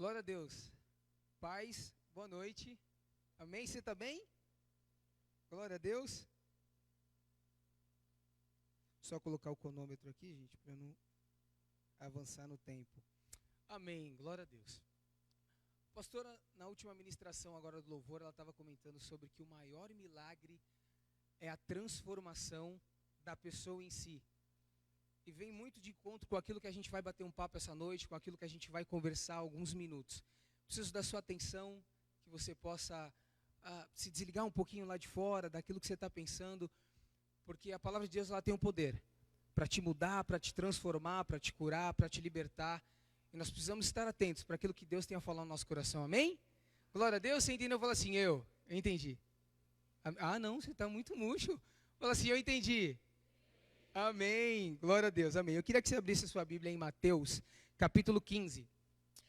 Glória a Deus. Paz, boa noite. Amém? Você está bem? Glória a Deus. Só colocar o cronômetro aqui, gente, para não avançar no tempo. Amém. Glória a Deus. Pastora, na última ministração agora do louvor, ela estava comentando sobre que o maior milagre é a transformação da pessoa em si. E vem muito de encontro com aquilo que a gente vai bater um papo essa noite, com aquilo que a gente vai conversar alguns minutos. Preciso da sua atenção, que você possa se desligar um pouquinho lá de fora, daquilo que você está pensando, porque a palavra de Deus ela tem um poder para te mudar, para te transformar, para te curar, para te libertar. E nós precisamos estar atentos para aquilo que Deus tem a falar no nosso coração, amém? Glória a Deus, você entendeu? Fala assim, eu entendi. Ah, não, você está muito murcho. Fala assim, eu entendi. Amém, glória a Deus, amém. Eu queria que você abrisse a sua Bíblia em Mateus, capítulo 15.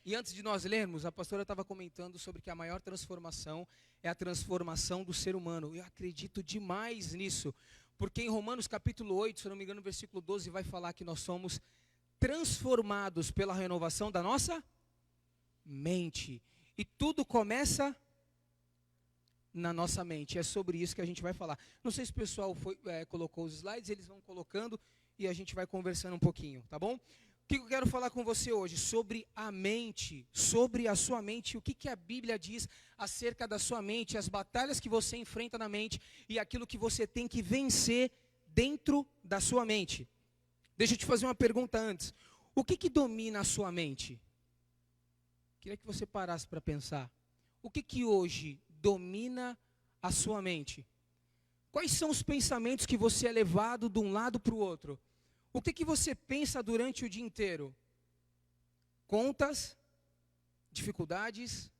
E antes de nós lermos, a pastora estava comentando sobre que a maior transformação é a transformação do ser humano. Eu acredito demais nisso, porque em Romanos capítulo 8, se não me engano, no versículo 12, vai falar que nós somos transformados pela renovação da nossa mente. E tudo começa na nossa mente. É sobre isso que a gente vai falar. Não sei se o pessoal colocou os slides, eles vão colocando e a gente vai conversando um pouquinho, tá bom? O que eu quero falar com você hoje? Sobre a mente, sobre a sua mente. O que a Bíblia diz acerca da sua mente, as batalhas que você enfrenta na mente e aquilo que você tem que vencer dentro da sua mente. Deixa eu te fazer uma pergunta antes. O que domina a sua mente? Queria que você parasse para pensar. O que hoje domina a sua mente? Quais são os pensamentos que você é levado de um lado para o outro? O que você pensa durante o dia inteiro? Contas, dificuldades,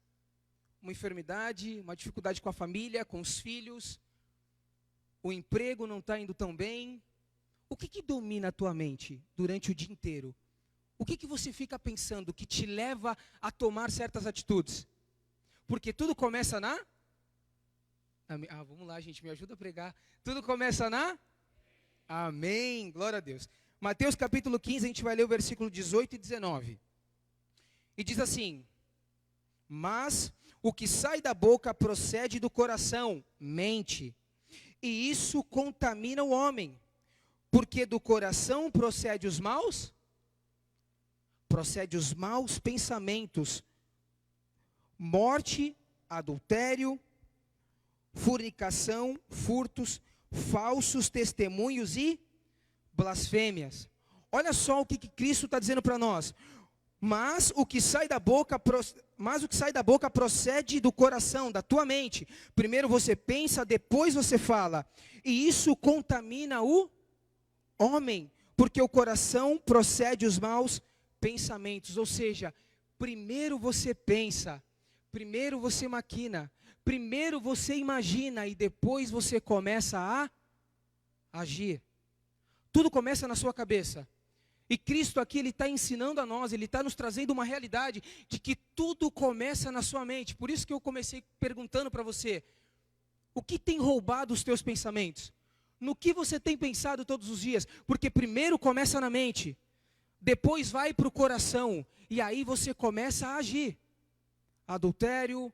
uma enfermidade, uma dificuldade com a família, com os filhos, o emprego não está indo tão bem. O que domina a tua mente durante o dia inteiro? O que você fica pensando que te leva a tomar certas atitudes? Porque tudo começa na... vamos lá, gente, me ajuda a pregar. Tudo começa na... Amém, glória a Deus. Mateus capítulo 15, a gente vai ler o versículo 18 e 19. E diz assim: mas o que sai da boca procede do coração, mente. E isso contamina o homem. Porque do coração procede os maus pensamentos, morte, adultério, fornicação, furtos, falsos testemunhos e blasfêmias. Olha só o que Cristo está dizendo para nós. Mas o que sai da boca procede do coração, da tua mente. Primeiro você pensa, depois você fala. E isso contamina o homem, porque o coração procede os maus pensamentos. Ou seja, primeiro você pensa, primeiro você maquina, primeiro você imagina e depois você começa a agir. Tudo começa na sua cabeça. E Cristo aqui, Ele está ensinando a nós, Ele está nos trazendo uma realidade de que tudo começa na sua mente. Por isso que eu comecei perguntando para você, o que tem roubado os teus pensamentos? No que você tem pensado todos os dias? Porque primeiro começa na mente, depois vai para o coração, e aí você começa a agir. Adultério,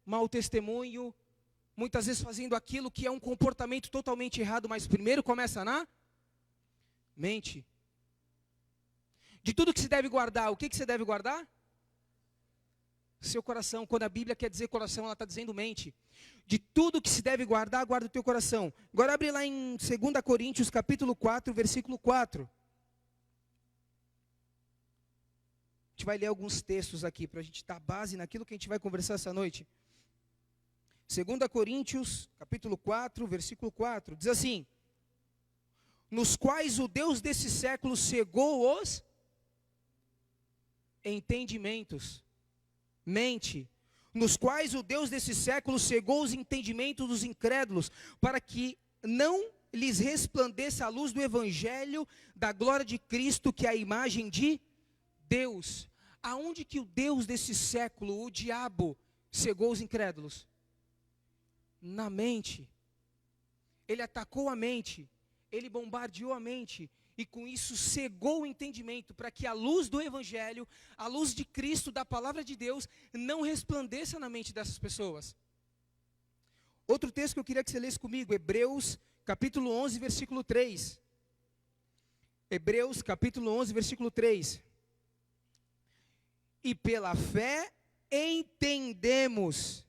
mau testemunho, muitas vezes fazendo aquilo que é um comportamento totalmente errado, mas primeiro começa na mente. De tudo que se deve guardar, o que você deve guardar? Seu coração. Quando a Bíblia quer dizer coração, ela está dizendo mente. De tudo que se deve guardar, guarda o teu coração. Agora abre lá em 2 Coríntios, capítulo 4, versículo 4. A gente vai ler alguns textos aqui, para a gente dar base naquilo que a gente vai conversar essa noite. 2 Coríntios, capítulo 4, versículo 4. Diz assim: nos quais o Deus desse século cegou os entendimentos, mente, nos quais o Deus desse século cegou os entendimentos dos incrédulos, para que não lhes resplandeça a luz do evangelho da glória de Cristo, que é a imagem de Deus. Aonde que o Deus desse século, o diabo, cegou os incrédulos? Na mente. Ele atacou a mente, ele bombardeou a mente, e com isso cegou o entendimento para que a luz do Evangelho, a luz de Cristo, da palavra de Deus, não resplandeça na mente dessas pessoas. Outro texto que eu queria que você lesse comigo, Hebreus capítulo 11, versículo 3. Hebreus capítulo 11, versículo 3. E pela fé entendemos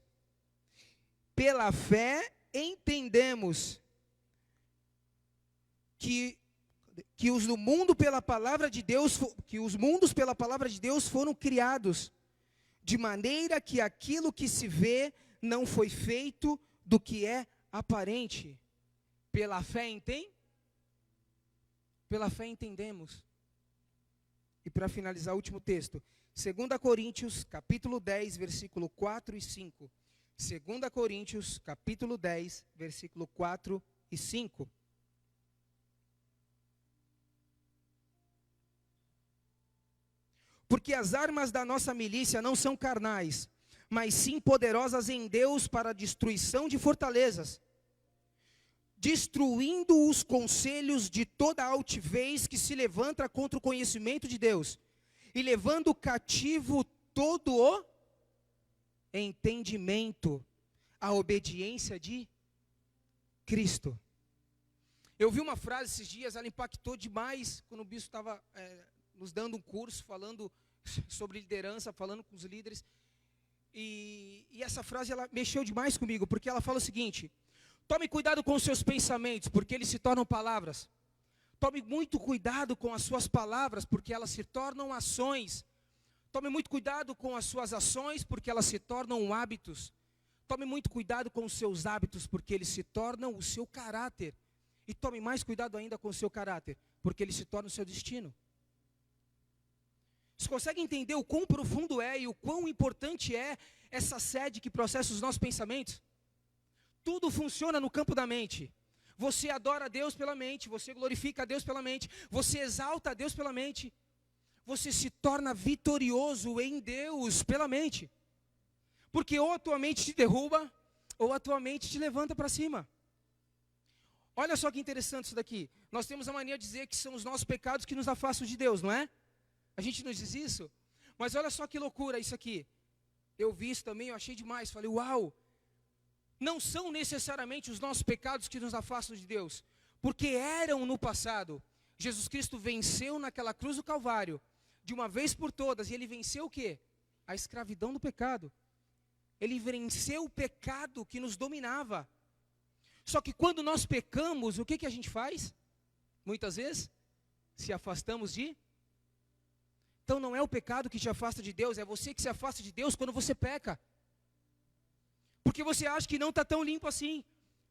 que os mundos pela palavra de Deus foram criados, de maneira que aquilo que se vê não foi feito do que é aparente. Pela fé entendemos. E para finalizar o último texto, 2 Coríntios, capítulo 10, versículo 4 e 5. 2 Coríntios, capítulo 10, versículo 4 e 5. Porque as armas da nossa milícia não são carnais, mas sim poderosas em Deus para a destruição de fortalezas, destruindo os conselhos de toda altivez que se levanta contra o conhecimento de Deus, e levando cativo todo o entendimento à obediência de Cristo. Eu vi uma frase esses dias, ela impactou demais, quando o bispo estava nos dando um curso, falando sobre liderança, falando com os líderes, e essa frase ela mexeu demais comigo, porque ela fala o seguinte: tome cuidado com os seus pensamentos, porque eles se tornam palavras. Tome muito cuidado com as suas palavras, porque elas se tornam ações. Tome muito cuidado com as suas ações, porque elas se tornam hábitos. Tome muito cuidado com os seus hábitos, porque eles se tornam o seu caráter. E tome mais cuidado ainda com o seu caráter, porque ele se torna o seu destino. Você consegue entender o quão profundo é e o quão importante é essa sede que processa os nossos pensamentos? Tudo funciona no campo da mente. Você adora a Deus pela mente, você glorifica a Deus pela mente, você exalta a Deus pela mente. Você se torna vitorioso em Deus pela mente. Porque ou a tua mente te derruba, ou a tua mente te levanta para cima. Olha só que interessante isso daqui. Nós temos a mania de dizer que são os nossos pecados que nos afastam de Deus, não é? A gente não diz isso? Mas olha só que loucura isso aqui. Eu vi isso também, eu achei demais. Falei, uau! Não são necessariamente os nossos pecados que nos afastam de Deus. Porque eram no passado. Jesus Cristo venceu naquela cruz do Calvário, de uma vez por todas. E ele venceu o quê? A escravidão do pecado. Ele venceu o pecado que nos dominava. Só que quando nós pecamos, o que a gente faz? Muitas vezes, se afastamos de... Então não é o pecado que te afasta de Deus, é você que se afasta de Deus quando você peca. Porque você acha que não está tão limpo assim.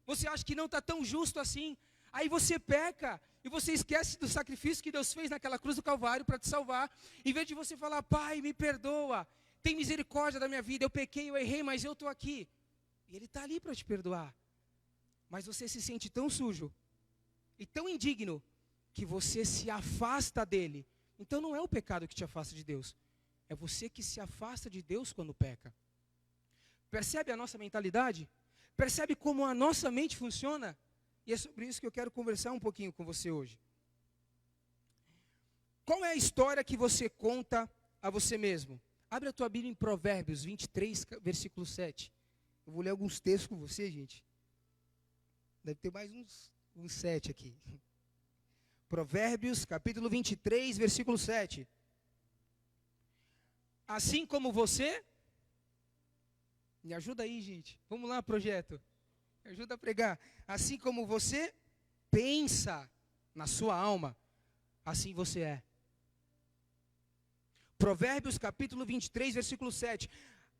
Você acha que não está tão justo assim. Aí você peca e você esquece do sacrifício que Deus fez naquela cruz do Calvário para te salvar. Em vez de você falar, Pai, me perdoa, tem misericórdia da minha vida, eu pequei, eu errei, mas eu estou aqui. E Ele está ali para te perdoar. Mas você se sente tão sujo e tão indigno que você se afasta dele. Então não é o pecado que te afasta de Deus. É você que se afasta de Deus quando peca. Percebe a nossa mentalidade? Percebe como a nossa mente funciona? E é sobre isso que eu quero conversar um pouquinho com você hoje. Qual é a história que você conta a você mesmo? Abre a tua Bíblia em Provérbios 23, versículo 7. Eu vou ler alguns textos com você, gente. Deve ter mais uns 7 aqui. Provérbios, capítulo 23, versículo 7. Assim como você... Me ajuda aí, gente. Vamos lá, projeto. Me ajuda a pregar. Assim como você pensa na sua alma, assim você é. Provérbios, capítulo 23, versículo 7.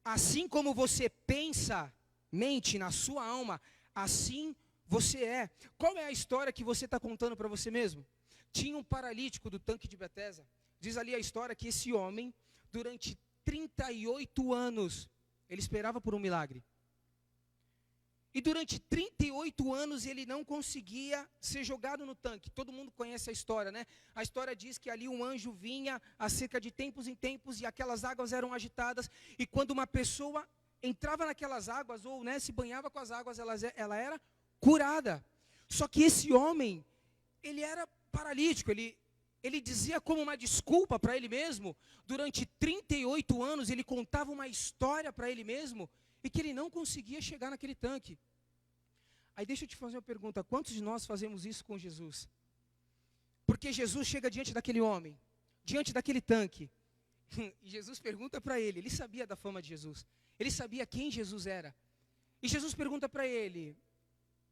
Assim como você pensa, mente na sua alma, assim você é. Qual é a história que você está contando para você mesmo? Tinha um paralítico do tanque de Betesda. Diz ali a história que esse homem, durante 38 anos, ele esperava por um milagre. E durante 38 anos ele não conseguia ser jogado no tanque. Todo mundo conhece a história, né? A história diz que ali um anjo vinha acerca de tempos em tempos e aquelas águas eram agitadas. E quando uma pessoa entrava naquelas águas ou se banhava com as águas, ela era curada. Só que esse homem, ele era paralítico, ele dizia como uma desculpa para ele mesmo, durante 38 anos ele contava uma história para ele mesmo, e que ele não conseguia chegar naquele tanque. Aí deixa eu te fazer uma pergunta, quantos de nós fazemos isso com Jesus? Porque Jesus chega diante daquele homem, diante daquele tanque, e Jesus pergunta para ele sabia da fama de Jesus, ele sabia quem Jesus era, e Jesus pergunta para ele,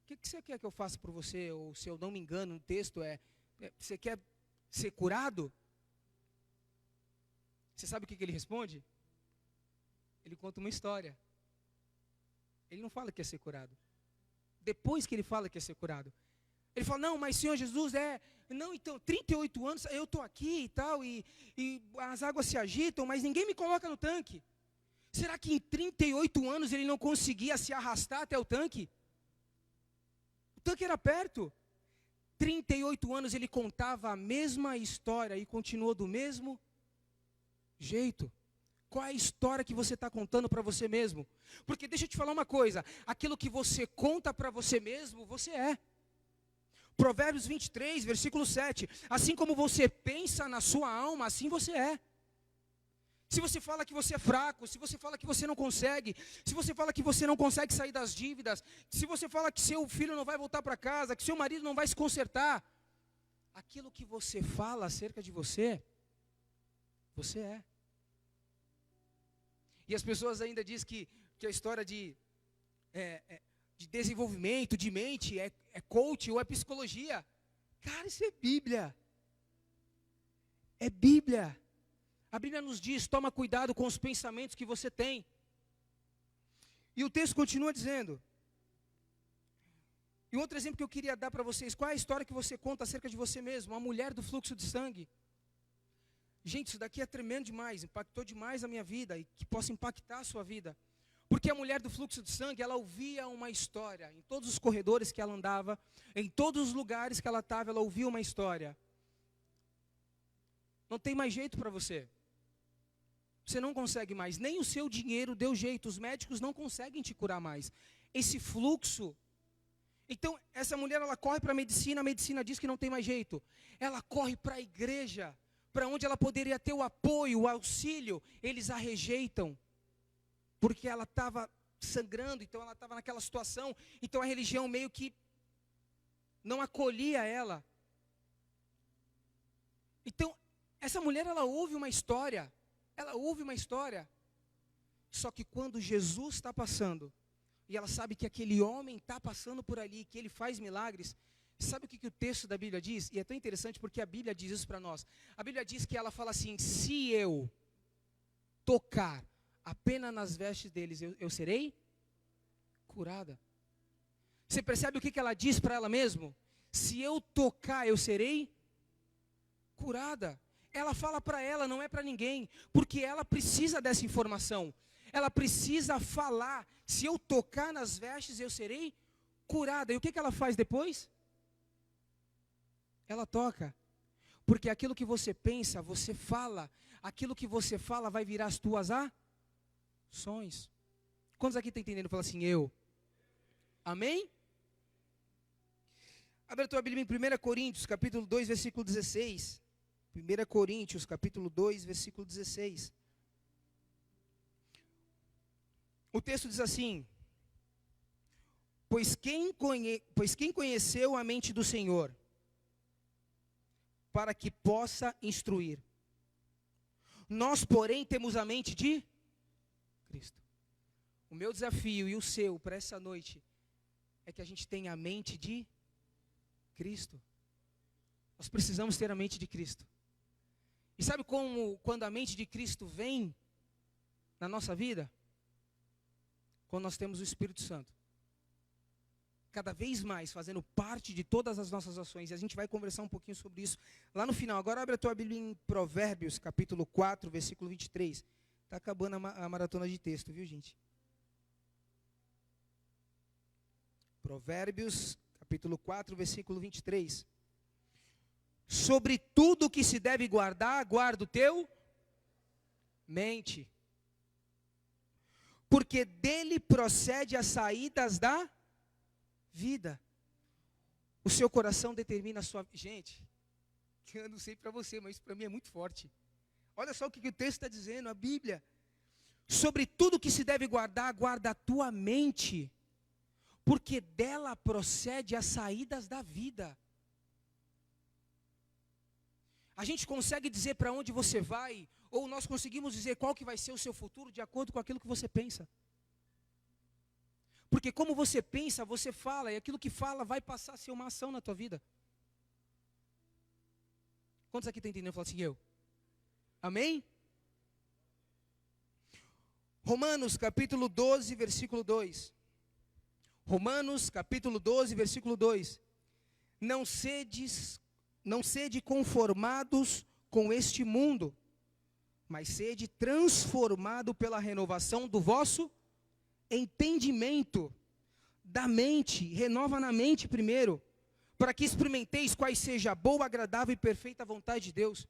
o que você quer que eu faça por você? Ou se eu não me engano, no texto você quer ser curado? Você sabe o que ele responde? Ele conta uma história. Ele não fala que quer ser curado. Depois que ele fala que quer ser curado, ele fala, não, mas Senhor Jesus, não, então, 38 anos, eu estou aqui e tal, e as águas se agitam, mas ninguém me coloca no tanque. Será que em 38 anos ele não conseguia se arrastar até o tanque? O tanque era perto. 38 anos ele contava a mesma história e continuou do mesmo jeito. Qual é a história que você está contando para você mesmo? Porque deixa eu te falar uma coisa, aquilo que você conta para você mesmo, você é. Provérbios 23, versículo 7, assim como você pensa na sua alma, assim você é. Se você fala que você é fraco, se você fala que você não consegue, se você fala que você não consegue sair das dívidas, se você fala que seu filho não vai voltar para casa, que seu marido não vai se consertar, aquilo que você fala acerca de você, você é. E as pessoas ainda dizem que a história de desenvolvimento de mente é coach ou é psicologia. Cara, isso é Bíblia. É Bíblia. A Bíblia nos diz, toma cuidado com os pensamentos que você tem. E o texto continua dizendo. E outro exemplo que eu queria dar para vocês, qual é a história que você conta acerca de você mesmo? A mulher do fluxo de sangue. Gente, isso daqui é tremendo demais, impactou demais a minha vida e que possa impactar a sua vida. Porque a mulher do fluxo de sangue, ela ouvia uma história. Em todos os corredores que ela andava, em todos os lugares que ela estava, ela ouvia uma história. Não tem mais jeito para você. Você não consegue mais, nem o seu dinheiro deu jeito, os médicos não conseguem te curar mais. Esse fluxo. Então, essa mulher, ela corre para a medicina diz que não tem mais jeito. Ela corre para a igreja, para onde ela poderia ter o apoio, o auxílio, eles a rejeitam. Porque ela estava sangrando, então ela estava naquela situação, então a religião meio que não acolhia ela. Então, essa mulher, ela ouve uma história, só que quando Jesus está passando, e ela sabe que aquele homem está passando por ali, que ele faz milagres, sabe o que o texto da Bíblia diz? E é tão interessante porque a Bíblia diz isso para nós. A Bíblia diz que ela fala assim, se eu tocar apenas nas vestes deles, eu serei curada. Você percebe o que ela diz para ela mesma? Se eu tocar, eu serei curada. Ela fala para ela, não é para ninguém, porque ela precisa dessa informação. Ela precisa falar, se eu tocar nas vestes, eu serei curada. E o que ela faz depois? Ela toca. Porque aquilo que você pensa, você fala. Aquilo que você fala vai virar as tuas ações. Quantos aqui estão entendendo? Fala assim, eu. Amém? Abre a tua Bíblia em 1 Coríntios, capítulo 2, versículo 16. 1 Coríntios, capítulo 2, versículo 16. O texto diz assim, pois quem conheceu a mente do Senhor, para que possa instruir. Nós, porém, temos a mente de Cristo. O meu desafio e o seu para essa noite é que a gente tenha a mente de Cristo. Nós precisamos ter a mente de Cristo. E sabe como, quando a mente de Cristo vem na nossa vida? Quando nós temos o Espírito Santo. Cada vez mais fazendo parte de todas as nossas ações. E a gente vai conversar um pouquinho sobre isso lá no final. Agora abre a tua Bíblia em Provérbios, capítulo 4, versículo 23. Está acabando a maratona de texto, viu, gente? Provérbios, capítulo 4, versículo 23. Sobre tudo que se deve guardar, guarda o teu mente. Porque dele procede as saídas da vida. O seu coração determina a sua... Gente, Eu não sei para você, mas isso para mim é muito forte. Olha só o que o texto está dizendo, a Bíblia. Sobre tudo que se deve guardar, guarda a tua mente, porque dela procede as saídas da vida. A gente consegue dizer para onde você vai, ou nós conseguimos dizer qual que vai ser o seu futuro de acordo com aquilo que você pensa. Porque como você pensa, você fala, e aquilo que fala vai passar a ser uma ação na tua vida. Quantos aqui estão entendendo? Fala assim, eu. Amém? Romanos capítulo 12, versículo 2. Romanos capítulo 12, versículo 2. Não sede conformados com este mundo, mas sede transformado pela renovação do vosso entendimento, da mente. Renova na mente primeiro, para que experimenteis quais seja a boa, agradável e perfeita vontade de Deus.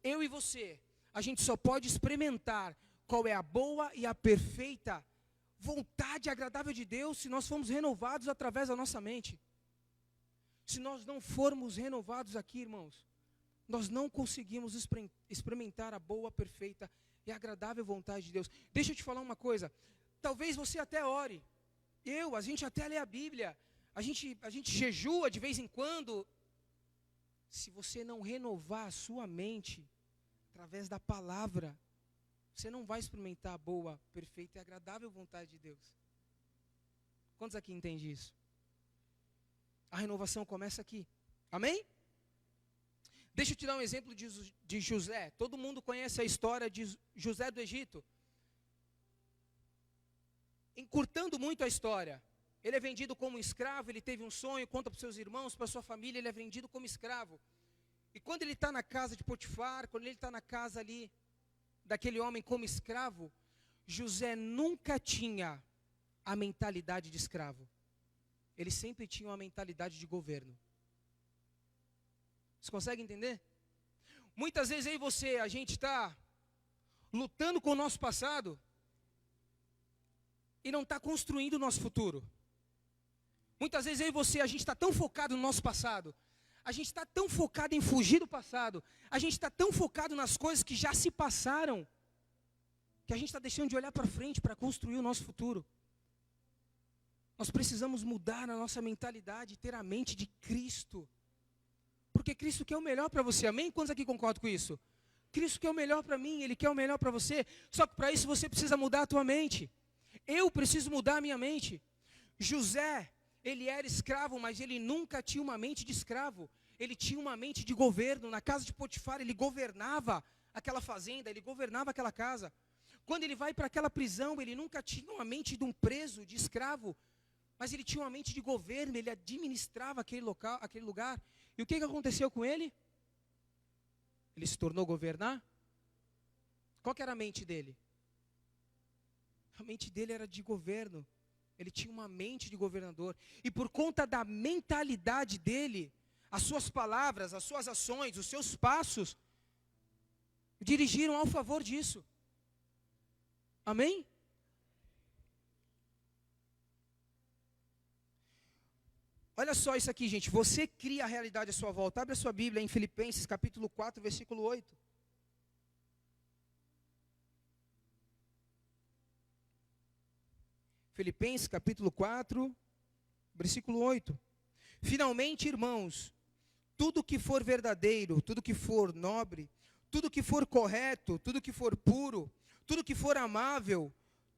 Eu e você, a gente só pode experimentar qual é a boa e a perfeita vontade agradável de Deus se nós formos renovados através da nossa mente. Se nós não formos renovados aqui, irmãos, nós não conseguimos experimentar a boa, perfeita e agradável vontade de Deus. Deixa eu te falar uma coisa. Talvez você até ore. A gente até lê a Bíblia. A gente jejua de vez em quando. Se você não renovar a sua mente através da palavra, você não vai experimentar a boa, perfeita e agradável vontade de Deus. Quantos aqui entendem isso? A renovação começa aqui. Amém? Deixa eu te dar um exemplo de José. Todo mundo conhece a história de José do Egito. Encurtando muito a história. Ele é vendido como escravo, ele teve um sonho, conta para os seus irmãos, para a sua família, ele é vendido como escravo. E quando ele está na casa de Potifar, quando ele está na casa ali daquele homem como escravo, José nunca tinha a mentalidade de escravo. Ele sempre tinha uma mentalidade de governo. Você consegue entender? Muitas vezes aí a gente está lutando com o nosso passado e não está construindo o nosso futuro. Muitas vezes a gente está tão focado no nosso passado, a gente está tão focado em fugir do passado, a gente está tão focado nas coisas que já se passaram, que a gente está deixando de olhar para frente para construir o nosso futuro. Nós precisamos mudar a nossa mentalidade, ter a mente de Cristo. Porque Cristo quer o melhor para você, amém? Quantos aqui concordam com isso? Cristo quer o melhor para mim, Ele quer o melhor para você. Só que para isso você precisa mudar a tua mente. Eu preciso mudar a minha mente. José, ele era escravo, mas ele nunca tinha uma mente de escravo. Ele tinha uma mente de governo. Na casa de Potifar, ele governava aquela fazenda, ele governava aquela casa. Quando ele vai para aquela prisão, ele nunca tinha uma mente de um preso, de escravo, mas ele tinha uma mente de governo, ele administrava aquele lugar. E o que aconteceu com ele? Ele se tornou governar? Qual que era a mente dele? A mente dele era de governo. Ele tinha uma mente de governador. E por conta da mentalidade dele, as suas palavras, as suas ações, os seus passos, dirigiram ao favor disso. Amém? Olha só isso aqui, gente. Você cria a realidade à sua volta. Abre a sua Bíblia em Filipenses, capítulo 4, versículo 8. Filipenses, capítulo 4, versículo 8. Finalmente, irmãos, tudo que for verdadeiro, tudo que for nobre, tudo que for correto, tudo que for puro, tudo que for amável,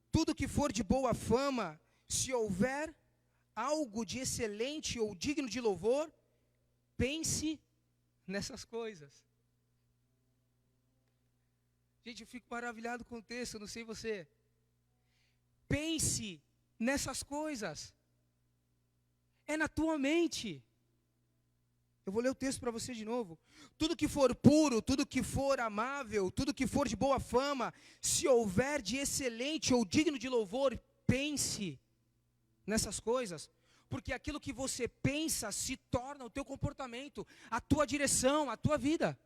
tudo que for de boa fama, se houver algo de excelente ou digno de louvor, pense nessas coisas. Gente, eu fico maravilhado com o texto, não sei você. Pense nessas coisas. É na tua mente. Eu vou ler o texto para você de novo. Tudo que for puro, tudo que for amável, tudo que for de boa fama, se houver de excelente ou digno de louvor, pense nessas coisas. Porque aquilo que você pensa se torna o teu comportamento, a tua direção, a tua vida.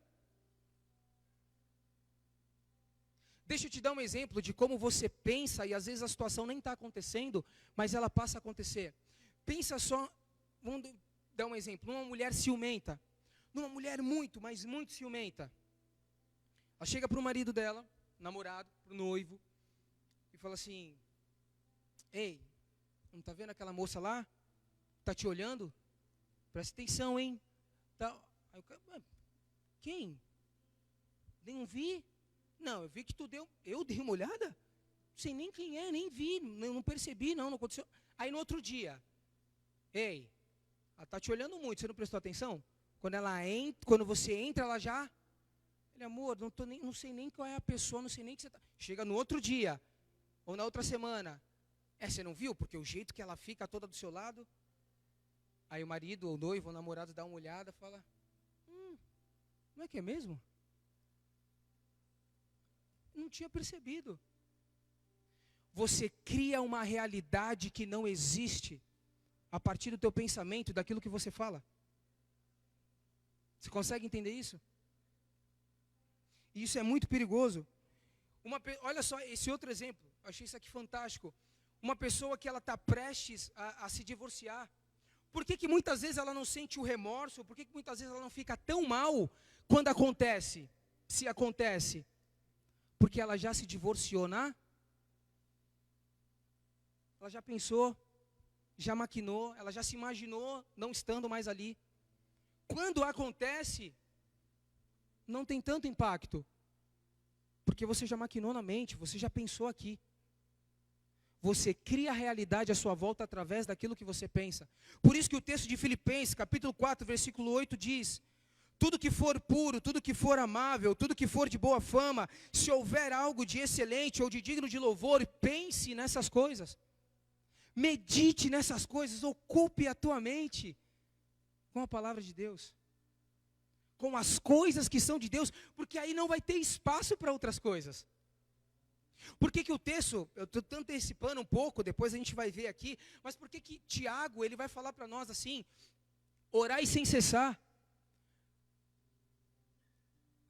Deixa eu te dar um exemplo de como você pensa e às vezes a situação nem está acontecendo, mas ela passa a acontecer. Pensa só, vamos dar um exemplo, uma mulher ciumenta. numa mulher muito, mas muito ciumenta. Ela chega para o marido dela, namorado, para o noivo, e fala assim: ei, não está vendo aquela moça lá? Está te olhando? Presta atenção, hein? Tá. Aí o cara, quem? Nem vi? Não, eu vi que tu deu. Eu dei uma olhada? Não sei nem quem é, nem vi, não percebi, não aconteceu. Aí no outro dia, ei, ela está te olhando muito, você não prestou atenção? Quando você entra, ela já. Ele, amor, não sei nem qual é a pessoa, não sei nem que você está. Chega no outro dia, ou na outra semana. Você não viu? Porque o jeito que ela fica toda do seu lado. Aí o marido, ou o noivo, ou o namorado dá uma olhada e fala: não é que é mesmo? Não tinha percebido. Você cria uma realidade que não existe a partir do teu pensamento, daquilo que você fala. Você consegue entender isso? E isso é muito perigoso. Olha só esse outro exemplo, achei isso aqui fantástico. Uma pessoa que ela está prestes a se divorciar. Por que muitas vezes ela não sente o remorso? Por que muitas vezes ela não fica tão mal quando acontece? Se acontece. Porque ela já se divorciou, né? Ela já pensou, já maquinou, ela já se imaginou não estando mais ali. Quando acontece, não tem tanto impacto. Porque você já maquinou na mente, você já pensou aqui. Você cria a realidade à sua volta através daquilo que você pensa. Por isso que o texto de Filipenses, capítulo 4, versículo 8 diz: tudo que for puro, tudo que for amável, tudo que for de boa fama, se houver algo de excelente ou de digno de louvor, pense nessas coisas. Medite nessas coisas, ocupe a tua mente com a palavra de Deus. Com as coisas que são de Deus, porque aí não vai ter espaço para outras coisas. Por que o texto, eu estou antecipando um pouco, depois a gente vai ver aqui, mas por que Tiago, ele vai falar para nós assim: orai sem cessar.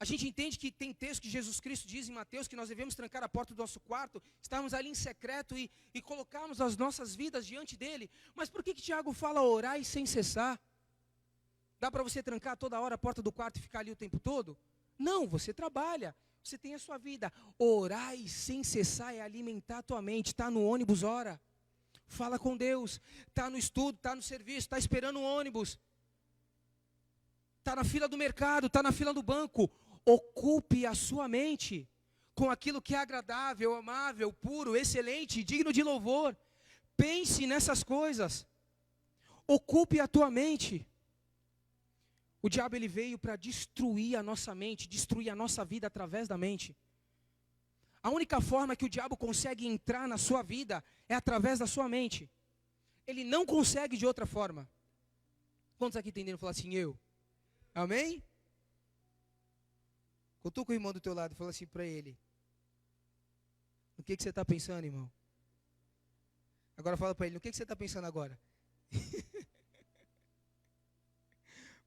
A gente entende que tem texto que Jesus Cristo diz em Mateus que nós devemos trancar a porta do nosso quarto, estarmos ali em secreto e colocarmos as nossas vidas diante dele. Mas por que Tiago fala orai sem cessar? Dá para você trancar toda hora a porta do quarto e ficar ali o tempo todo? Não, você trabalha. Você tem a sua vida. Orai sem cessar é alimentar a tua mente. Está no ônibus, ora. Fala com Deus. Está no estudo, está no serviço, está esperando o ônibus. Está na fila do mercado, está na fila do banco. Ocupe a sua mente com aquilo que é agradável, amável, puro, excelente, digno de louvor. Pense nessas coisas. Ocupe a tua mente. O diabo ele veio para destruir a nossa mente, destruir a nossa vida através da mente. A única forma que o diabo consegue entrar na sua vida é através da sua mente. Ele não consegue de outra forma. Quantos aqui entenderam falar assim, eu? Amém? Cutuca o irmão do teu lado e fala assim para ele: no que você está pensando, irmão? Agora fala para ele: no que você está pensando agora?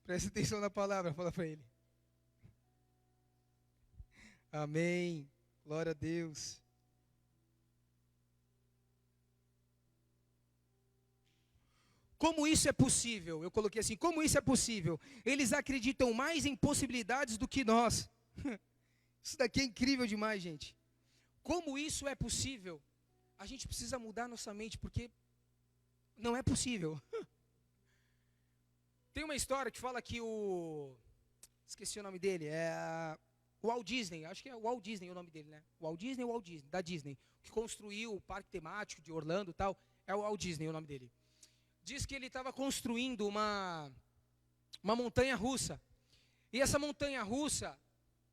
Presta atenção na palavra, fala para ele. Amém. Glória a Deus. Como isso é possível? Eu coloquei assim, como isso é possível? Eles acreditam mais em possibilidades do que nós. Isso daqui é incrível demais, gente. Como isso é possível? A gente precisa mudar nossa mente, porque não é possível. Tem uma história que fala que esqueci o nome dele, o Walt Disney, acho que é o Walt Disney o nome dele, né? O Walt Disney, da Disney, que construiu o parque temático de Orlando e tal, é o Walt Disney o nome dele. Diz que ele estava construindo uma montanha russa. E essa montanha russa,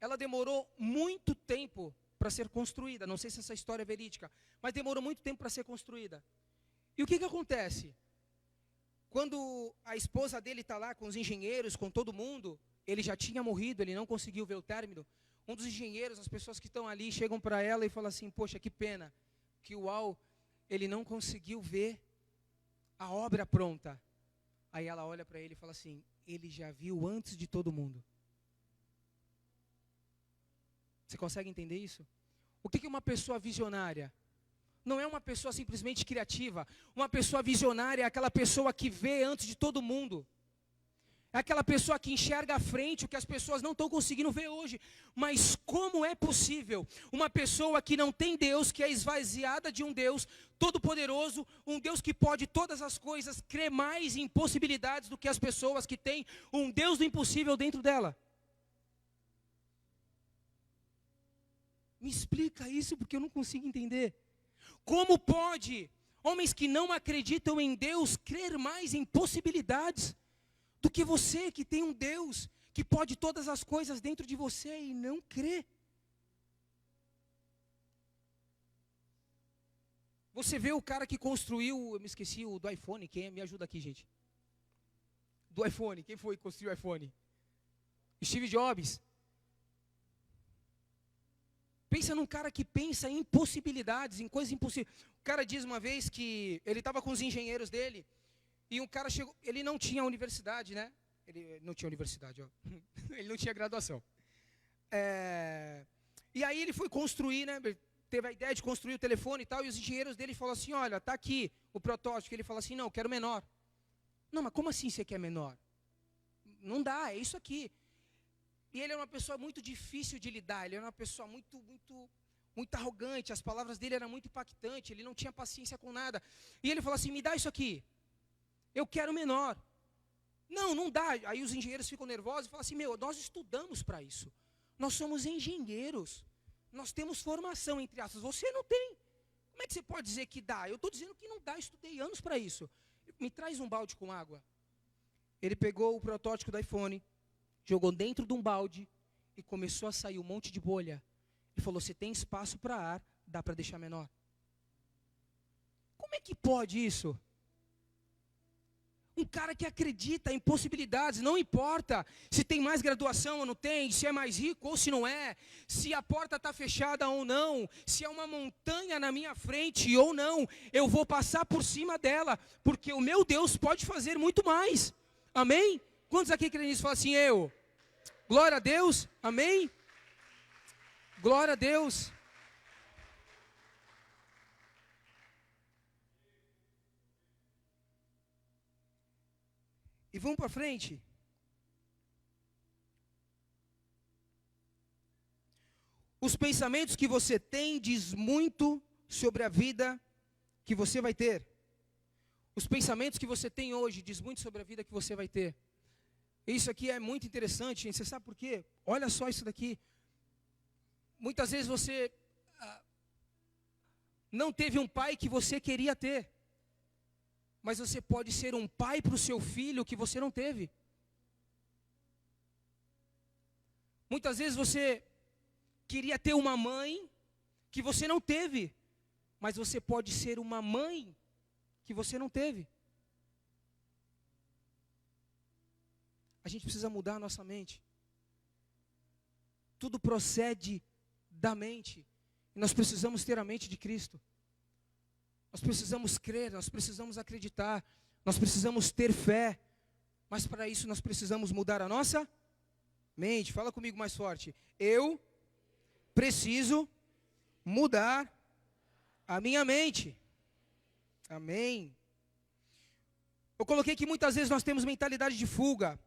ela demorou muito tempo para ser construída. Não sei se essa história é verídica, mas demorou muito tempo para ser construída. E o que acontece? Quando a esposa dele está lá com os engenheiros, com todo mundo, ele já tinha morrido, ele não conseguiu ver o término. Um dos engenheiros, as pessoas que estão ali, chegam para ela e falam assim: poxa, que pena que o Walt, ele não conseguiu ver a obra pronta. Aí ela olha para ele e fala assim: ele já viu antes de todo mundo. Você consegue entender isso? O que é uma pessoa visionária? Não é uma pessoa simplesmente criativa. Uma pessoa visionária é aquela pessoa que vê antes de todo mundo. É aquela pessoa que enxerga à frente o que as pessoas não estão conseguindo ver hoje. Mas como é possível uma pessoa que não tem Deus, que é esvaziada de um Deus todo-poderoso, um Deus que pode todas as coisas, crer mais em possibilidades do que as pessoas que têm um Deus do impossível dentro dela? Me explica isso, porque eu não consigo entender. Como pode homens que não acreditam em Deus crer mais em possibilidades do que você que tem um Deus que pode todas as coisas dentro de você e não crê? Você vê o cara que construiu, eu me esqueci o do iPhone, quem me ajuda aqui, gente? Do iPhone, quem foi que construiu o iPhone? Steve Jobs. Pensa num cara que pensa em possibilidades, em coisas impossíveis. O cara diz uma vez que ele estava com os engenheiros dele, e um cara chegou, ele não tinha universidade, né? Ele não tinha universidade, ó. Ele não tinha graduação. E aí ele foi construir, né? Teve a ideia de construir o telefone e tal, e os engenheiros dele falaram assim, olha, tá aqui o protótipo. Ele falou assim, não, eu quero menor. Não, mas como assim você quer menor? Não dá, é isso aqui. E ele era uma pessoa muito difícil de lidar, ele era uma pessoa muito arrogante, as palavras dele eram muito impactantes, ele não tinha paciência com nada. E ele falou assim, me dá isso aqui, eu quero menor. Não, não dá. Aí os engenheiros ficam nervosos e falam assim, nós estudamos para isso, nós somos engenheiros, nós temos formação, entre aspas, você não tem. Como é que você pode dizer que dá? Eu estou dizendo que não dá, estudei anos para isso. Me traz um balde com água. Ele pegou o protótipo do iPhone, jogou dentro de um balde e começou a sair um monte de bolha. Ele falou, você tem espaço para ar, dá para deixar menor. Como é que pode isso? Um cara que acredita em possibilidades, não importa se tem mais graduação ou não tem, se é mais rico ou se não é, se a porta está fechada ou não, se é uma montanha na minha frente ou não, eu vou passar por cima dela, porque o meu Deus pode fazer muito mais. Amém? Quantos aqui creem nisso? Falam assim, eu. Glória a Deus. Amém? Glória a Deus. E vamos para frente. Os pensamentos que você tem diz muito sobre a vida que você vai ter. Os pensamentos que você tem hoje diz muito sobre a vida que você vai ter. Isso aqui é muito interessante, gente. Você sabe por quê? Olha só isso daqui. Muitas vezes você não teve um pai que você queria ter. Mas você pode ser um pai para o seu filho que você não teve. Muitas vezes você queria ter uma mãe que você não teve. Mas você pode ser uma mãe que você não teve. A gente precisa mudar a nossa mente. Tudo procede da mente. E nós precisamos ter a mente de Cristo. Nós precisamos crer, nós precisamos acreditar, nós precisamos ter fé. Mas para isso nós precisamos mudar a nossa mente. Fala comigo mais forte. Eu preciso mudar a minha mente. Amém. Eu coloquei que muitas vezes nós temos mentalidade de fuga.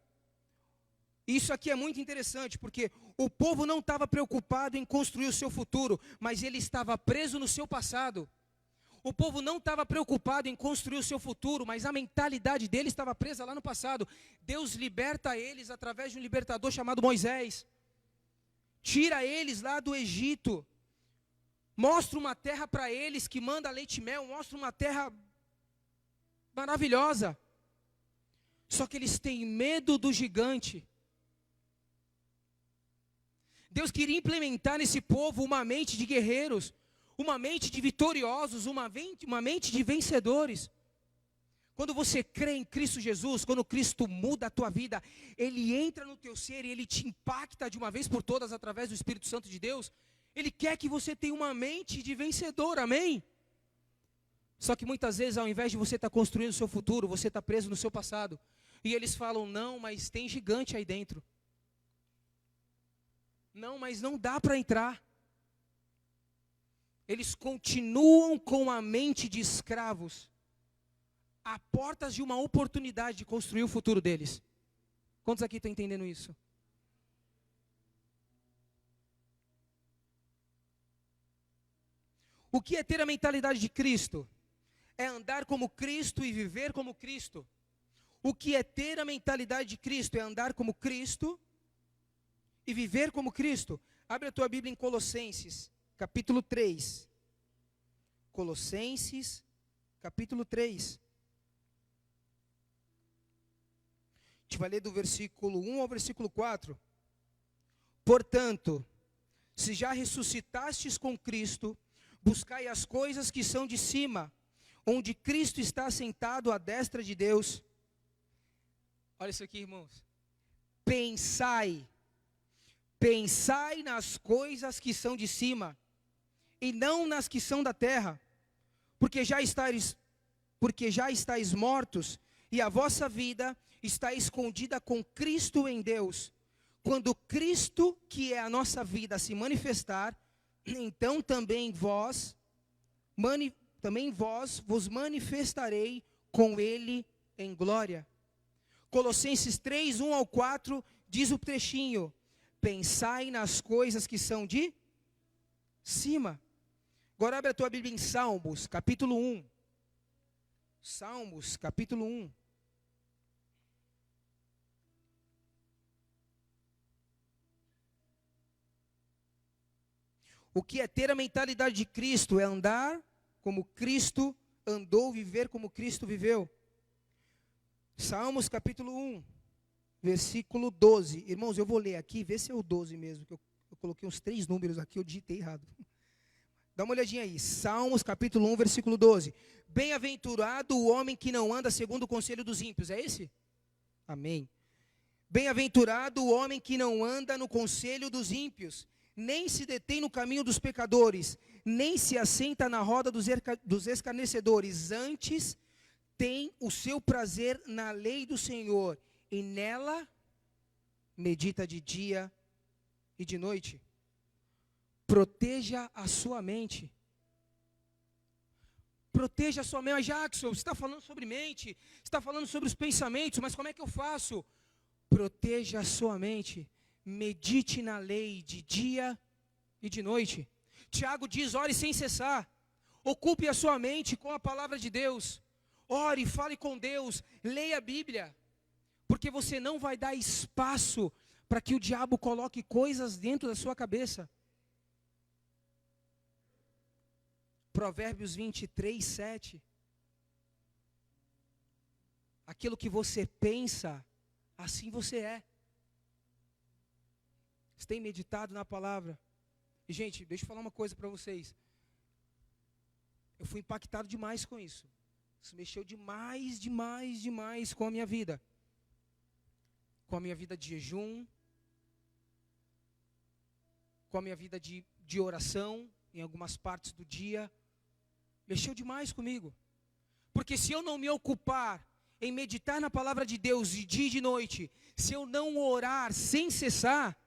Isso aqui é muito interessante, porque o povo não estava preocupado em construir o seu futuro, mas ele estava preso no seu passado. O povo não estava preocupado em construir o seu futuro, mas a mentalidade dele estava presa lá no passado. Deus liberta eles através de um libertador chamado Moisés. Tira eles lá do Egito. Mostra uma terra para eles que manda leite e mel. Mostra uma terra maravilhosa. Só que eles têm medo do gigante. Deus queria implementar nesse povo uma mente de guerreiros, uma mente de vitoriosos, uma mente de vencedores. Quando você crê em Cristo Jesus, quando Cristo muda a tua vida, Ele entra no teu ser e Ele te impacta de uma vez por todas através do Espírito Santo de Deus. Ele quer que você tenha uma mente de vencedor, amém? Só que muitas vezes, ao invés de você estar construindo o seu futuro, você está preso no seu passado. E eles falam, não, mas tem gigante aí dentro. Não, mas não dá para entrar. Eles continuam com a mente de escravos, a portas de uma oportunidade de construir o futuro deles. Quantos aqui estão entendendo isso? O que é ter a mentalidade de Cristo? É andar como Cristo e viver como Cristo. O que é ter a mentalidade de Cristo? É andar como Cristo e viver como Cristo. Abre a tua Bíblia em Colossenses, capítulo 3. Colossenses, capítulo 3. A gente vai ler do versículo 1 ao versículo 4. Portanto, se já ressuscitastes com Cristo, buscai as coisas que são de cima, onde Cristo está sentado à destra de Deus. Olha isso aqui, irmãos. Pensai nas coisas que são de cima, e não nas que são da terra, porque já estáis mortos, e a vossa vida está escondida com Cristo em Deus. Quando Cristo, que é a nossa vida, se manifestar, então também vós vos manifestarei com Ele em glória. Colossenses 3, 1 ao 4, diz o trechinho: pensai nas coisas que são de cima. Agora abre a tua Bíblia em Salmos, capítulo 1. Salmos, capítulo 1. O que é ter a mentalidade de Cristo? É andar como Cristo andou, viver como Cristo viveu. Salmos capítulo 1, versículo 12. Irmãos, eu vou ler aqui, vê se é o 12 mesmo, que eu coloquei uns 3 números aqui, eu digitei errado. Dá uma olhadinha aí. Salmos capítulo 1, versículo 12. Bem-aventurado o homem que não anda segundo o conselho dos ímpios. É esse? Amém. Bem-aventurado o homem que não anda no conselho dos ímpios, nem se detém no caminho dos pecadores, nem se assenta na roda dos escarnecedores. Antes tem o seu prazer na lei do Senhor, e nela medita de dia e de noite. Proteja a sua mente. Proteja a sua mente. Mas Jackson, você está falando sobre mente, você está falando sobre os pensamentos, mas como é que eu faço? Proteja a sua mente. Medite na lei de dia e de noite. Tiago diz: ore sem cessar. Ocupe a sua mente com a palavra de Deus. Ore, fale com Deus, leia a Bíblia. Porque você não vai dar espaço para que o diabo coloque coisas dentro da sua cabeça. Provérbios 23, 7. Aquilo que você pensa, assim você é. Você tem meditado na palavra? E, gente, deixa eu falar uma coisa para vocês. Eu fui impactado demais com isso. Isso mexeu demais com a minha vida. Com a minha vida de jejum. Com a minha vida de oração, em algumas partes do dia. Mexeu demais comigo. Porque se eu não me ocupar em meditar na palavra de Deus de dia e de noite, se eu não orar sem cessar,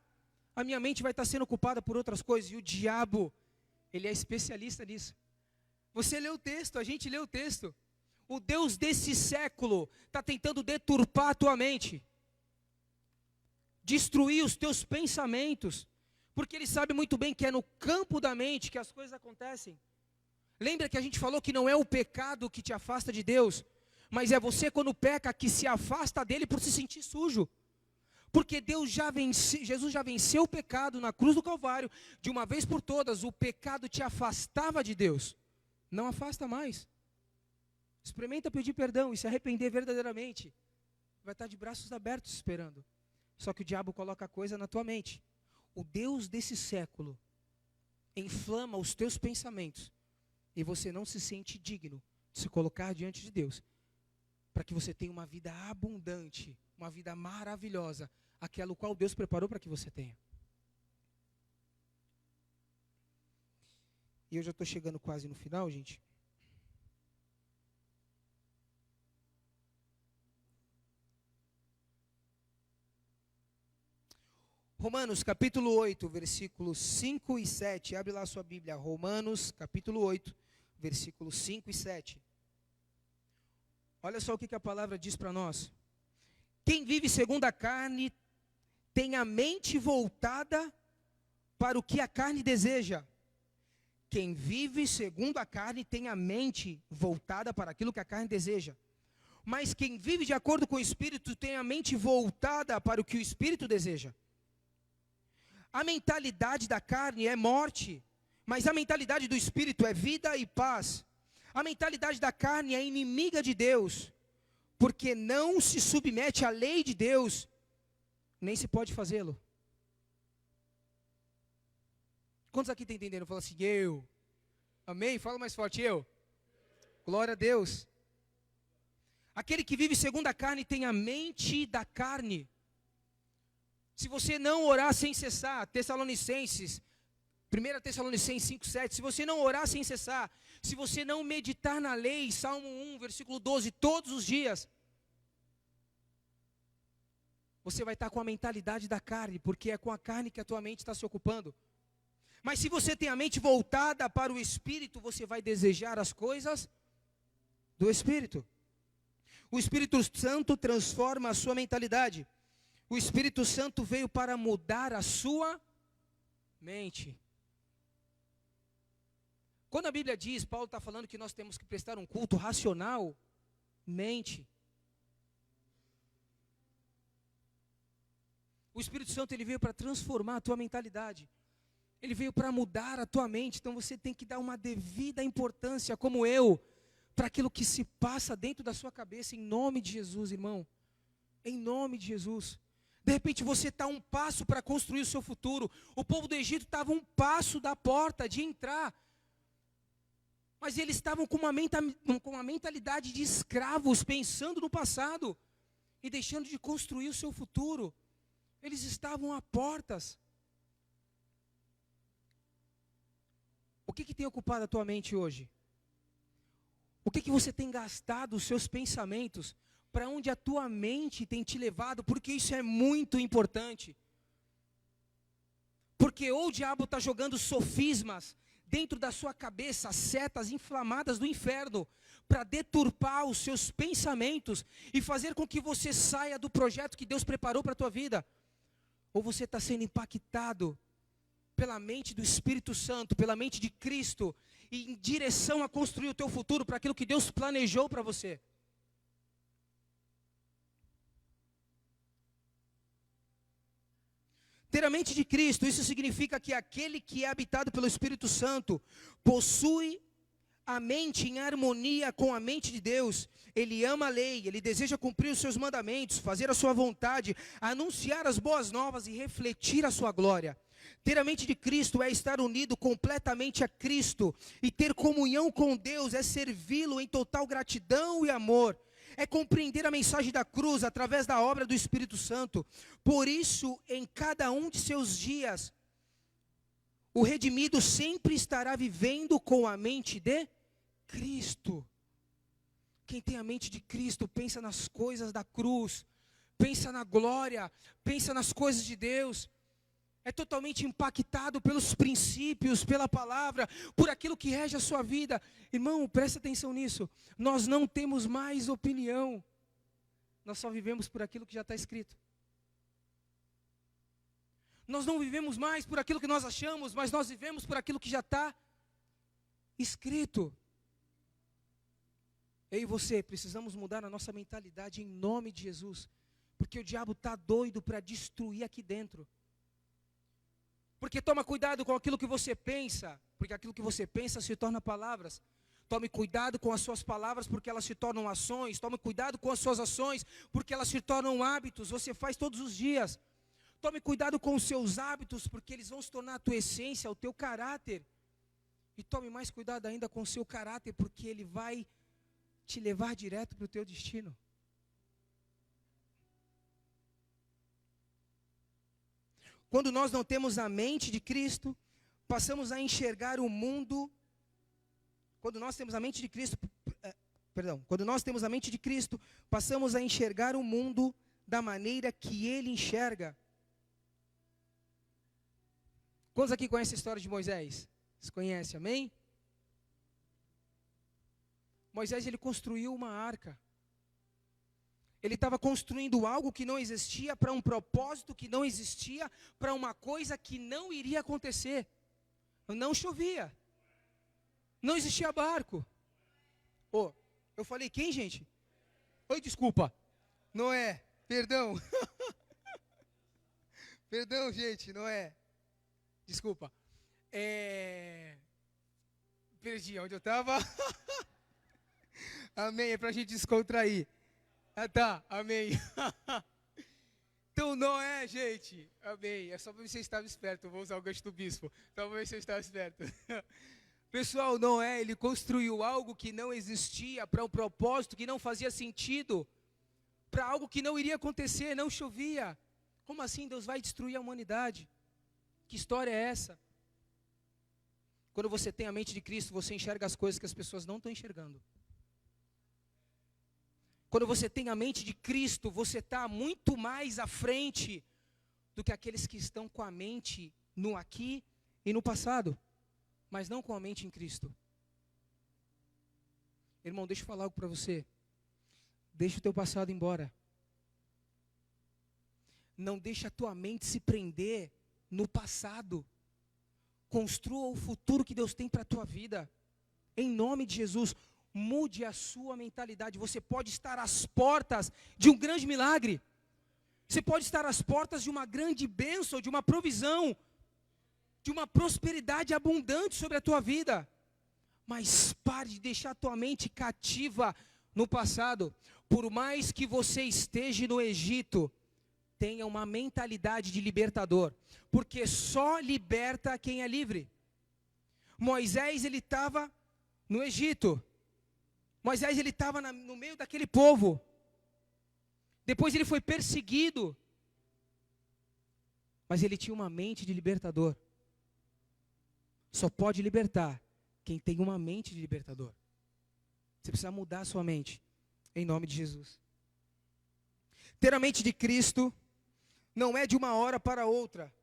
a minha mente vai estar sendo ocupada por outras coisas. E o diabo, ele é especialista nisso. Você lê o texto, a gente lê o texto. O Deus desse século está tentando deturpar a tua mente. Destruir os teus pensamentos. Porque ele sabe muito bem que é no campo da mente que as coisas acontecem. Lembra que a gente falou que não é o pecado que te afasta de Deus, mas é você quando peca que se afasta dele por se sentir sujo. Porque Jesus já venceu o pecado na cruz do Calvário, de uma vez por todas. O pecado te afastava de Deus, não afasta mais. Experimenta pedir perdão e se arrepender verdadeiramente. Vai estar de braços abertos esperando. Só que o diabo coloca coisa na tua mente. O Deus desse século inflama os teus pensamentos e você não se sente digno de se colocar diante de Deus, para que você tenha uma vida abundante, uma vida maravilhosa, aquela qual Deus preparou para que você tenha. E eu já estou chegando quase no final, gente. Romanos capítulo 8, versículos 5 e 7. Abre lá a sua Bíblia. Romanos capítulo 8, versículos 5 e 7. Olha só o que a palavra diz para nós. Quem vive segundo a carne tem a mente voltada para o que a carne deseja. Quem vive segundo a carne tem a mente voltada para aquilo que a carne deseja. Mas quem vive de acordo com o Espírito tem a mente voltada para o que o Espírito deseja. A mentalidade da carne é morte, mas a mentalidade do Espírito é vida e paz. A mentalidade da carne é inimiga de Deus, porque não se submete à lei de Deus, nem se pode fazê-lo. Quantos aqui estão entendendo? Fala assim, eu. Amém? Fala mais forte, eu. Glória a Deus. Aquele que vive segundo a carne tem a mente da carne. Se você não orar sem cessar, Tessalonicenses, 1 Tessalonicenses 5:7, se você não orar sem cessar, se você não meditar na lei, Salmo 1, versículo 12, todos os dias, você vai estar com a mentalidade da carne, porque é com a carne que a tua mente está se ocupando. Mas se você tem a mente voltada para o Espírito, você vai desejar as coisas do Espírito. O Espírito Santo transforma a sua mentalidade. O Espírito Santo veio para mudar a sua mente. Quando a Bíblia diz, Paulo está falando que nós temos que prestar um culto racional, mente. O Espírito Santo ele veio para transformar a tua mentalidade. Ele veio para mudar a tua mente. Então você tem que dar uma devida importância, como eu, para aquilo que se passa dentro da sua cabeça, em nome de Jesus, irmão. Em nome de Jesus. De repente você está um passo para construir o seu futuro. O povo do Egito estava um passo da porta de entrar. Mas eles estavam com uma mentalidade de escravos, pensando no passado e deixando de construir o seu futuro. Eles estavam a portas. O que tem ocupado a tua mente hoje? O que você tem gastado os seus pensamentos? Para onde a tua mente tem te levado? Porque isso é muito importante. Porque ou o diabo está jogando sofismas dentro da sua cabeça, setas inflamadas do inferno, para deturpar os seus pensamentos e fazer com que você saia do projeto que Deus preparou para a tua vida. Ou você está sendo impactado pela mente do Espírito Santo, pela mente de Cristo, e em direção a construir o teu futuro para aquilo que Deus planejou para você. Ter a mente de Cristo, isso significa que aquele que é habitado pelo Espírito Santo possui a mente em harmonia com a mente de Deus. Ele ama a lei, ele deseja cumprir os seus mandamentos, fazer a sua vontade, anunciar as boas novas e refletir a sua glória. Ter a mente de Cristo é estar unido completamente a Cristo, e ter comunhão com Deus é servi-lo em total gratidão e amor. É compreender a mensagem da cruz através da obra do Espírito Santo. Por isso, em cada um de seus dias, o redimido sempre estará vivendo com a mente de Cristo. Quem tem a mente de Cristo pensa nas coisas da cruz, pensa na glória, pensa nas coisas de Deus. É totalmente impactado pelos princípios, pela palavra, por aquilo que rege a sua vida. Irmão, presta atenção nisso. Nós não temos mais opinião. Nós só vivemos por aquilo que já está escrito. Nós não vivemos mais por aquilo que nós achamos, mas nós vivemos por aquilo que já está escrito. Eu e você precisamos mudar a nossa mentalidade em nome de Jesus. Porque o diabo está doido para destruir aqui dentro. Porque toma cuidado com aquilo que você pensa, porque aquilo que você pensa se torna palavras. Tome cuidado com as suas palavras, porque elas se tornam ações. Tome cuidado com as suas ações, porque elas se tornam hábitos. Você faz todos os dias. Tome cuidado com os seus hábitos, porque eles vão se tornar a tua essência, o teu caráter. E tome mais cuidado ainda com o seu caráter, porque ele vai te levar direto para o teu destino. Quando nós não temos a mente de Cristo, passamos a enxergar o mundo. Quando nós temos a mente de Cristo, quando nós temos a mente de Cristo, passamos a enxergar o mundo da maneira que Ele enxerga. Quantos aqui conhecem a história de Moisés? Vocês conhecem, amém? Moisés, ele construiu uma arca. Ele estava construindo algo que não existia, para um propósito que não existia, para uma coisa que não iria acontecer. Não chovia. Não existia barco. Oh, eu falei quem, gente? Oi, desculpa. Noé, perdão. Perdão, gente, Noé. Desculpa. Perdi onde eu estava. Amém, é para a gente descontrair. Ah, tá, amém. Então, Noé, gente, amém. É só para ver se você estava esperto. Eu vou usar o gancho do bispo. Então, para ver se você estava esperto. Pessoal, Noé, ele construiu algo que não existia, para um propósito que não fazia sentido, para algo que não iria acontecer, não chovia. Como assim Deus vai destruir a humanidade? Que história é essa? Quando você tem a mente de Cristo, você enxerga as coisas que as pessoas não estão enxergando. Quando você tem a mente de Cristo, você está muito mais à frente do que aqueles que estão com a mente no aqui e no passado, mas não com a mente em Cristo. Irmão, deixa eu falar algo para você. Deixa o teu passado embora. Não deixa a tua mente se prender no passado. Construa o futuro que Deus tem para a tua vida. Em nome de Jesus. Mude a sua mentalidade. Você pode estar às portas de um grande milagre. Você pode estar às portas de uma grande bênção, de uma provisão, de uma prosperidade abundante sobre a tua vida. Mas pare de deixar a tua mente cativa no passado. Por mais que você esteja no Egito, tenha uma mentalidade de libertador. Porque só liberta quem é livre. Moisés, ele estava no Egito. Moisés, ele estava no meio daquele povo. Depois ele foi perseguido. Mas ele tinha uma mente de libertador. Só pode libertar quem tem uma mente de libertador. Você precisa mudar a sua mente. Em nome de Jesus. Ter a mente de Cristo não é de uma hora para outra.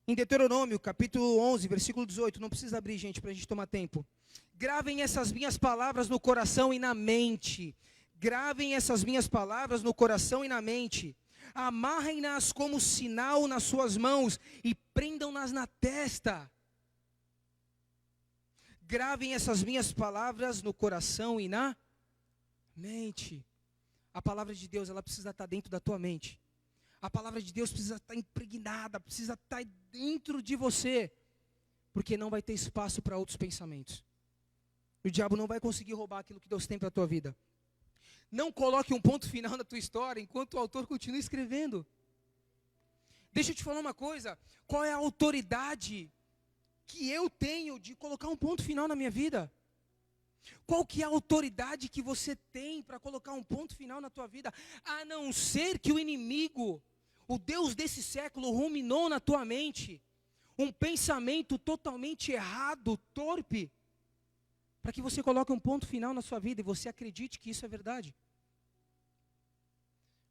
Em Deuteronômio, capítulo 11, versículo 18. Não precisa abrir, gente, para a gente tomar tempo. Gravem essas minhas palavras no coração e na mente. Gravem essas minhas palavras no coração e na mente. Amarrem-nas como sinal nas suas mãos e prendam-nas na testa. Gravem essas minhas palavras no coração e na mente. A palavra de Deus, ela precisa estar dentro da tua mente. A palavra de Deus precisa estar impregnada, precisa estar dentro de você. Porque não vai ter espaço para outros pensamentos. O diabo não vai conseguir roubar aquilo que Deus tem para a tua vida. Não coloque um ponto final na tua história enquanto o autor continua escrevendo. Deixa eu te falar uma coisa. Qual é a autoridade que eu tenho de colocar um ponto final na minha vida? Qual que é a autoridade que você tem para colocar um ponto final na tua vida? A não ser que o inimigo, o Deus desse século, ruminou na tua mente um pensamento totalmente errado, torpe, para que você coloque um ponto final na sua vida e você acredite que isso é verdade.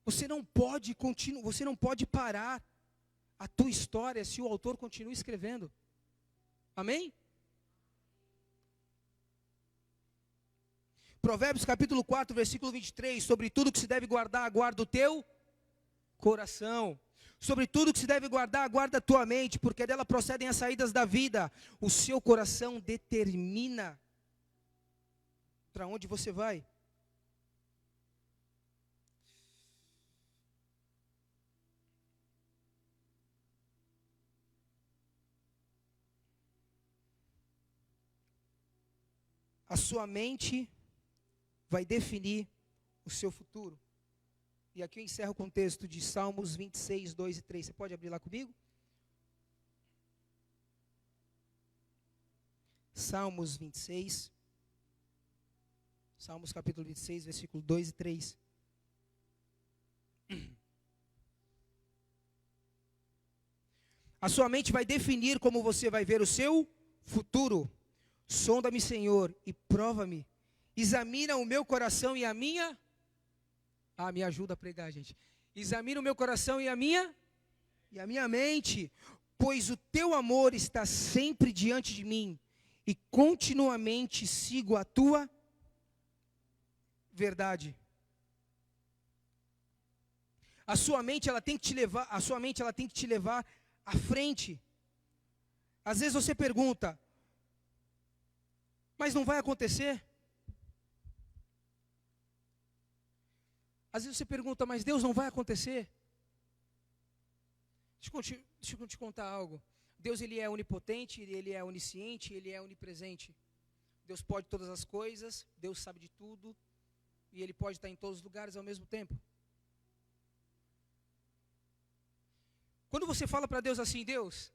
Você não pode parar a tua história se o autor continua escrevendo. Amém? Provérbios capítulo 4, versículo 23, sobre tudo que se deve guardar, guarda o teu coração. Sobre tudo que se deve guardar, guarda a tua mente, porque dela procedem as saídas da vida. O seu coração determina para onde você vai. A sua mente vai definir o seu futuro. E aqui eu encerro com o texto de Salmos 26, 2 e 3. Você pode abrir lá comigo? Salmos 26. Salmos capítulo 26, versículo 2 e 3. A sua mente vai definir como você vai ver o seu futuro. Sonda-me, Senhor, e prova-me. Examina o meu coração e a minha... me ajuda a pregar, gente. Examina o meu coração e a minha mente. Pois o teu amor está sempre diante de mim. E continuamente sigo a tua verdade. A sua mente ela tem que te levar à frente. Às vezes você pergunta, mas não vai acontecer? Às vezes você pergunta, mas Deus não vai acontecer? Deixa eu te contar algo. Deus ele é onipotente, ele é onisciente, ele é onipresente. Deus pode todas as coisas, Deus sabe de tudo, e ele pode estar em todos os lugares ao mesmo tempo. Quando você fala para Deus assim, Deus,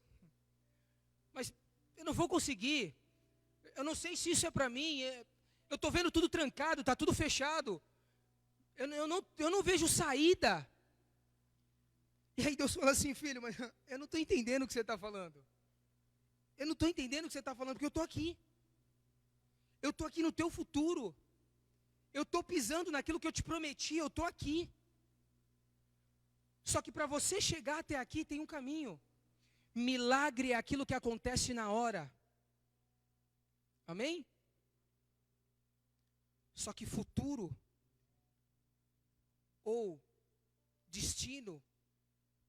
mas eu não vou conseguir, eu não sei se isso é para mim, eu estou vendo tudo trancado, está tudo fechado, eu não vejo saída. E aí Deus fala assim, filho, mas eu não estou entendendo o que você está falando. Eu não estou entendendo o que você está falando, porque eu estou aqui. Eu estou aqui no teu futuro. Eu estou pisando naquilo que eu te prometi, eu estou aqui. Só que para você chegar até aqui tem um caminho. Milagre é aquilo que acontece na hora. Amém? Só que futuro ou destino,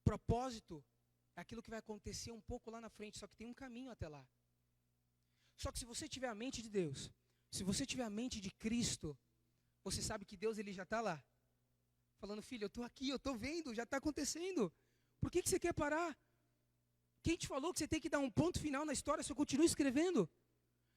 propósito, é aquilo que vai acontecer um pouco lá na frente, só que tem um caminho até lá. Só que se você tiver a mente de Deus, se você tiver a mente de Cristo, você sabe que Deus ele já está lá. Falando, filho, eu estou aqui, eu estou vendo, já está acontecendo. Por que você quer parar? Quem te falou que você tem que dar um ponto final na história se eu continuo escrevendo?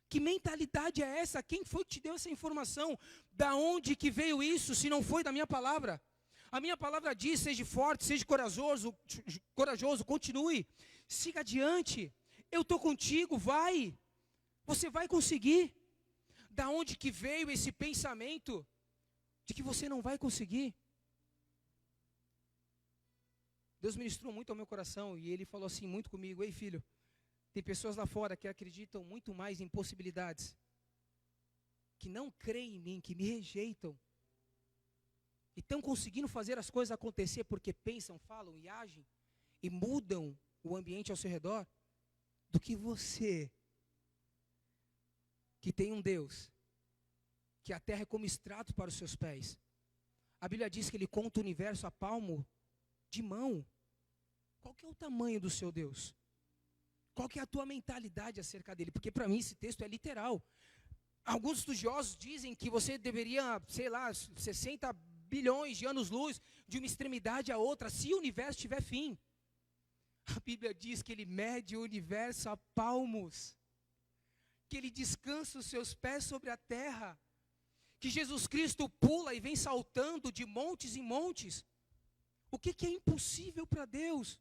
Que mentalidade é essa? Quem foi que te deu essa informação? Da onde que veio isso, se não foi da minha palavra? A minha palavra diz, seja forte, seja corajoso, continue, siga adiante. Eu estou contigo, vai. Você vai conseguir. Da onde que veio esse pensamento de que você não vai conseguir? Deus ministrou muito ao meu coração e Ele falou assim muito comigo, ei filho, tem pessoas lá fora que acreditam muito mais em possibilidades, que não creem em mim, que me rejeitam, e estão conseguindo fazer as coisas acontecer porque pensam, falam e agem, e mudam o ambiente ao seu redor, do que você, que tem um Deus, que a terra é como estrato para os seus pés. A Bíblia diz que Ele conta o universo a palmo de mão. Qual que é o tamanho do seu Deus? Qual que é a tua mentalidade acerca dele? Porque para mim esse texto é literal. Alguns estudiosos dizem que você deveria, 60 bilhões de anos-luz de uma extremidade a outra, se o universo tiver fim. A Bíblia diz que Ele mede o universo a palmos, que Ele descansa os seus pés sobre a terra, que Jesus Cristo pula e vem saltando de montes em montes. O que é impossível para Deus?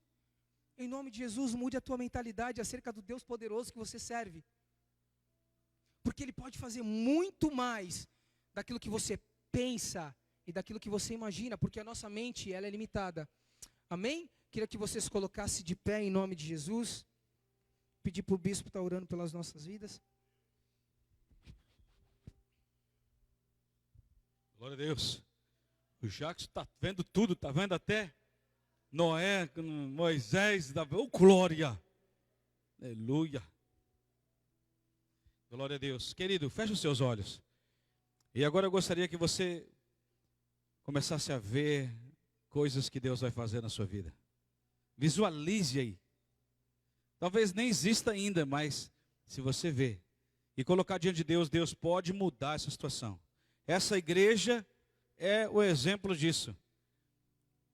Em nome de Jesus, mude a tua mentalidade acerca do Deus poderoso que você serve. Porque Ele pode fazer muito mais daquilo que você pensa e daquilo que você imagina, porque a nossa mente ela é limitada. Amém? Queria que você se colocasse de pé em nome de Jesus. Pedir para o bispo estar orando pelas nossas vidas. Glória a Deus. O Jacques está vendo tudo, está vendo até Noé, Moisés, glória. Aleluia. Glória a Deus. Querido, feche os seus olhos. E agora eu gostaria que você começasse a ver coisas que Deus vai fazer na sua vida. Visualize aí. Talvez nem exista ainda, mas se você ver e colocar diante de Deus, Deus pode mudar essa situação. Essa igreja é o exemplo disso.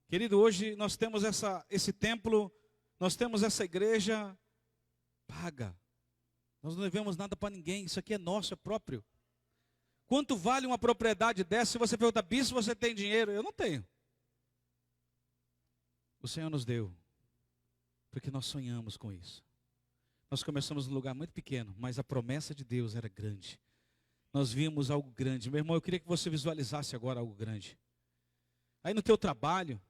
Querido, hoje nós temos esse templo, nós temos essa igreja paga. Nós não devemos nada para ninguém, isso aqui é nosso, é próprio. Quanto vale uma propriedade dessa? Se você pergunta, bispo, você tem dinheiro? Eu não tenho. O Senhor nos deu, porque nós sonhamos com isso. Nós começamos num lugar muito pequeno, mas a promessa de Deus era grande. Nós vimos algo grande. Meu irmão, eu queria que você visualizasse agora algo grande. Aí no teu trabalho,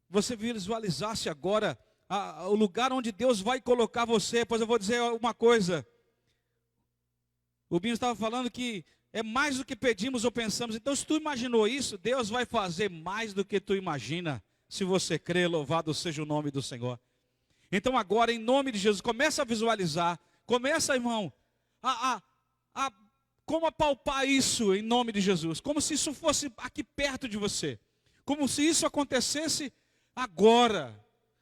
você visualizasse agora o lugar onde Deus vai colocar você. Pois eu vou dizer uma coisa. O Binho estava falando que é mais do que pedimos ou pensamos. Então se tu imaginou isso, Deus vai fazer mais do que tu imagina. Se você crê, louvado seja o nome do Senhor. Então agora, em nome de Jesus, começa a visualizar. Começa, irmão, como apalpar isso em nome de Jesus. Como se isso fosse aqui perto de você. como se isso acontecesse agora.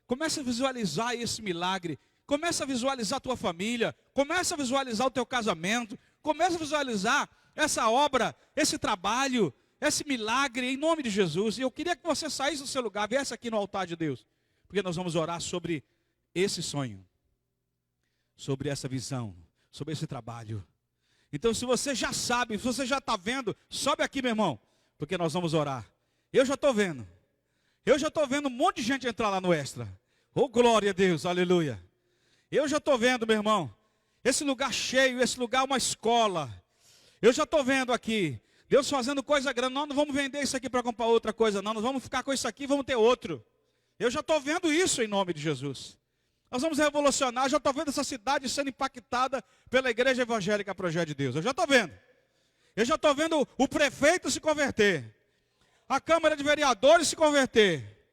Comece a visualizar esse milagre. Comece a visualizar a tua família. Comece a visualizar o teu casamento. Comece a visualizar essa obra, esse trabalho, esse milagre em nome de Jesus. E eu queria que você saísse do seu lugar, viesse aqui no altar de Deus. Porque nós vamos orar sobre esse sonho, sobre essa visão, sobre esse trabalho. Então, se você já sabe, se você já está vendo, sobe aqui, meu irmão, porque nós vamos orar. Eu já estou vendo. Eu já estou vendo um monte de gente entrar lá no extra. Oh, glória a Deus, aleluia. Eu já estou vendo, meu irmão, esse lugar cheio, esse lugar uma escola. Eu já estou vendo aqui, Deus fazendo coisa grande. Nós não vamos vender isso aqui para comprar outra coisa, não. Nós vamos ficar com isso aqui e vamos ter outro. Eu já estou vendo isso em nome de Jesus. Nós vamos revolucionar. Eu já estou vendo essa cidade sendo impactada pela Igreja Evangélica Projeto de Deus. Eu já estou vendo. Eu já estou vendo o prefeito se converter. A Câmara de Vereadores se converter.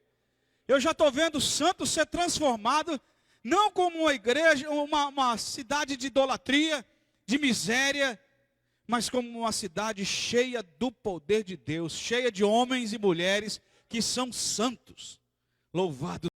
Eu já estou vendo o Santos ser transformado, não como uma igreja, uma cidade de idolatria, de miséria, mas como uma cidade cheia do poder de Deus, cheia de homens e mulheres que são santos. Louvado